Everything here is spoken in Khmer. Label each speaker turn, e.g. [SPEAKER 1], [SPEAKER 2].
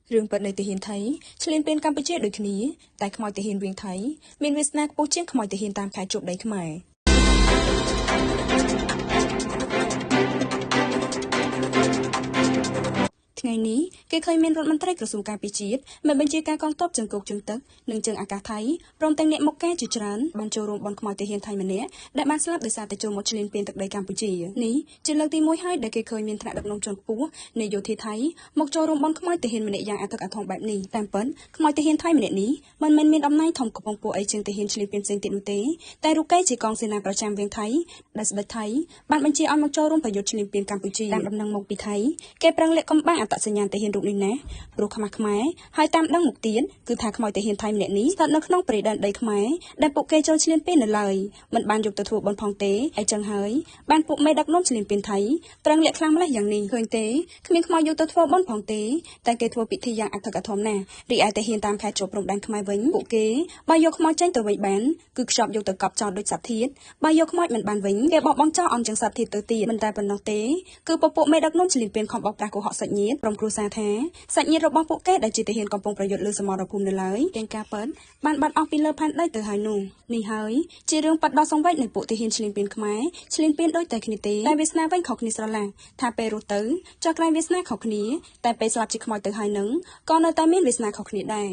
[SPEAKER 1] Rừng bật này thể hiện thấy, lên bên Campuchia đối khní, tại khmoi thể hiện viên thấy, miền Việt Nam bố chiếng khmoi thể hiện tam khai chụp đấy khmai. ថ្ងៃនេះគេឃើញមានរដ្ឋមន្ត្រីក្រសួងការពារជាតិមិនបញ្ជាការកងទ័ពជើងគោកជើងទឹកនិងជើងអាកាសថៃព្រមទាំងអ្នកមកការជាច្រើនបានចូលរួមបន់ខ្មោចទាហានថៃម្នាក់ដែលបានស្លាប់ដោយសារតែចូលមកឈ្លានពានទឹកដីកម្ពុជានេះជាលើកទី1ហើយដែលគេឃើញមានថ្នាក់ដឹកនាំជាន់ខ្ពស់នៃយោធាថៃមកចូលរួមបន់ខ្មោចទាហានម្នាក់យ៉ាងអធិកអធមបែបនេះតាមពិតខ្មោចទាហានថៃម្នាក់នេះមិនមែនមានអំណាចធំកំពុងពួកអីជាងទាហានឈ្លានពានផ្សេងទៀតនោះទេតែរូបគេជាកងសេនាប្រចាំវៀងថៃដែលស្ដេចថៃបានបញ្ជាឲ្យមកចូលរួមប្រយុទ្ធឈ្លានពានកម្ពុជាតាមដំណឹងមកពីថៃគេប្រឹងលាក់កំបាំងអត្តសញ្ញាណទាហានរូបនេះណាព្រោះខ្មាស់ខ្មែរហើយតាមដឹងមកទៀតគឺថាខ្មោចទាហានថៃម្នាក់នេះស្ថិតនៅក្នុងព្រៃដែនដីខ្មែរដែលពួកគេចូលឈ្លានពាននៅឡើយមិនបានយកទៅធ្វើបន់ផងទេហើយចឹងហើយបានពួកមេដឹកនាំឈ្លានពានថៃប្រឹងលាក់ខ្លាំងម្លេះយ៉ាងនេះឃើញទេគ្មានខ្មោចយកទៅធ្វើបន់ផងទេតែគេធ្វើពិធីយ៉ាងអធិកអធមណាស់រីឯទាហានតាមខេត្តជាប់ព្រំដែនខ្មែរវិញពួកគេបើយកខ្មោចចេញទៅវិញបានគឺខ្ចប់យកទៅកប់ចោលដូចសត្វធាតុបើយកខ្មោចមិនបានវិញគេបោះបង់ចោលអំចឹងសត្វធាតុទៅទៀតមិនតែប៉ុណ្ណោះទេគឺពពួកមេដឹកនាំឈ្លានពានខំបោកប្រាស់កុហកសាច់ញាតិក្រុមគ្រួសារថាសាច់ញាតិរបស់ពួកគេដែលជាទាហានកំពុងប្រយុទ្ធលើសមរភូមិនៅឡើយទាំងការប៉ិនបានបាត់អស់ពីលើផែនដីទៅហើយនោះនេះហើយជារឿងប៉ាត់ដោះសង្វេគនៃពួកទាហានឈ្លានពានខ្មែរឈ្លានពានដូចតែគ្នាទេតែវាសនាវិញខុសគ្នាស្រឡះថាពេលរស់ទៅចោះក្រែងវាសនាខុសគ្នាតែពេលស្លាប់ជាខ្មោចទៅហើយនឹងក៏នៅតែមានវាសនាខុសគ្នាដែរ